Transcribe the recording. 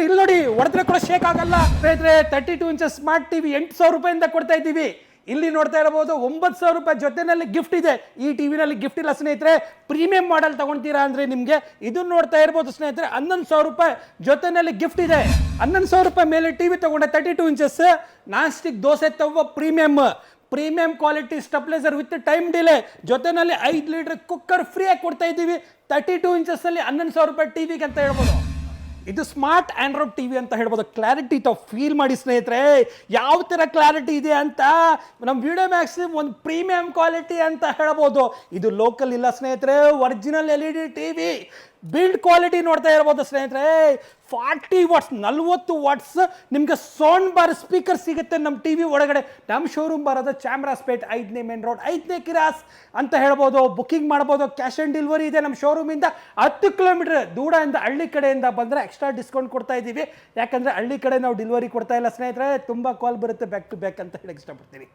ಇಲ್ಲಿ ನೋಡಿ ಹೊಡೆದ್ರೆ ಕೂಡ ಶೇಕ್ ಆಗಲ್ಲ ಸ್ನೇಹಿತರೆ. 32 ಇಂಚಸ್ ಸ್ಮಾರ್ಟ್ ಟಿವಿ 8,000 ರೂಪಾಯಿಂದ ಕೊಡ್ತಾ ಇದ್ದೀವಿ. ಇಲ್ಲಿ ನೋಡ್ತಾ ಇರಬಹುದು 9,000 ರೂಪಾಯಿ ಜೊತೆನಲ್ಲಿ ಗಿಫ್ಟ್ ಇದೆ. ಈ ಟಿವಿನಲ್ಲಿ ಗಿಫ್ಟ್ ಇಲ್ಲ ಸ್ನೇಹಿತರೆ. ಪ್ರೀಮಿಯಂ ಮಾಡೆಲ್ ತಗೊಂತೀರಾ ಅಂದ್ರೆ ನಿಮಗೆ ಇದನ್ನ ನೋಡ್ತಾ ಇರಬಹುದು ಸ್ನೇಹಿತರೆ. 11,000 ರೂಪಾಯಿ ಜೊತೆನಲ್ಲಿ ಗಿಫ್ಟ್ ಇದೆ. 11,000 ರೂಪಾಯಿ ಮೇಲೆ ಟಿವಿ ತಗೊಂಡೆ 32 ಇಂಚಸ್ ನಾನ್ ಸ್ಟಿಕ್ ದೋಸೆ ತವ premium quality stabiliser with time delay ಜೊತೆನಲ್ಲಿ 5 ಲೀಟರ್ ಕುಕ್ಕರ್ ಫ್ರೀ ಆಗಿ ಕೊಡ್ತಾ ಇದ್ದೀವಿ 32 ಇಂಚಸ್ ಅಲ್ಲಿ 11,000 ರೂಪಾಯಿ ಟಿವಿಗೆ ಅಂತ ಹೇಳ್ಬೋದು. ಇದು ಸ್ಮಾರ್ಟ್ ಆಂಡ್ರಾಯ್ಡ್ ಟಿವಿ ಅಂತ ಹೇಳ್ಬೋದು. ಕ್ಲಾರಿಟಿ ತಾವು ಫೀಲ್ ಮಾಡಿ ಸ್ನೇಹಿತರೆ, ಯಾವ ಥರ ಕ್ಲಾರಿಟಿ ಇದೆ ಅಂತ. ನಮ್ಮ ವಿಡಿಯೋ ಮ್ಯಾಕ್ಸ್ ಒಂದು ಪ್ರೀಮಿಯಂ ಕ್ವಾಲಿಟಿ ಅಂತ ಹೇಳ್ಬೋದು. ಇದು ಲೋಕಲ್ ಇಲ್ಲ ಸ್ನೇಹಿತರೆ, original LED TV build quality ನೋಡ್ತಾ ಇರ್ಬೋದು ಸ್ನೇಹಿತರೆ. 40 ವಾಟ್ಸ್ 40 ವಾಟ್ಸ್ ನಿಮಗೆ ಸೌಂಡ್ ಬಾರ್ ಸ್ಪೀಕರ್ ಸಿಗುತ್ತೆ ನಮ್ಮ ಟಿವಿ ಒಳಗಡೆ. ನಮ್ಮ ಶೋರೂಮ್ ಬರೋದು ಚಾಮರಾಜಪೇಟೆ 5ನೇ ಮೇನ್ ರೋಡ್ 5ನೇ ಕ್ರಾಸ್ ಅಂತ ಹೇಳ್ಬೋದು. ಬುಕಿಂಗ್ ಮಾಡ್ಬೋದು. ಕ್ಯಾಶ್ ಆನ್ ಡೆಲಿವರಿ ಇದೆ. ನಮ್ಮ ಶೋರೂಮಿಂದ 10 ಕಿಲೋಮೀಟರ್ ದೂರದಿಂದ ಹಳ್ಳಿ ಕಡೆಯಿಂದ ಬಂದರೆ ಎಕ್ಸ್ಟ್ರಾ ಡಿಸ್ಕೌಂಟ್ ಕೊಡ್ತಾ ಇದ್ದೀವಿ. ಯಾಕಂದರೆ ಹಳ್ಳಿ ಕಡೆ ನಾವು ಡೆಲಿವರಿ ಕೊಡ್ತಾ ಇಲ್ಲ ಸ್ನೇಹಿತರೆ. ತುಂಬ ಕಾಲ್ ಬರುತ್ತೆ ಬ್ಯಾಕ್ ಟು ಬ್ಯಾಕ್ ಅಂತ ಹೇಳಕ್ಕೆ ಇಷ್ಟಪಡ್ತೀನಿ.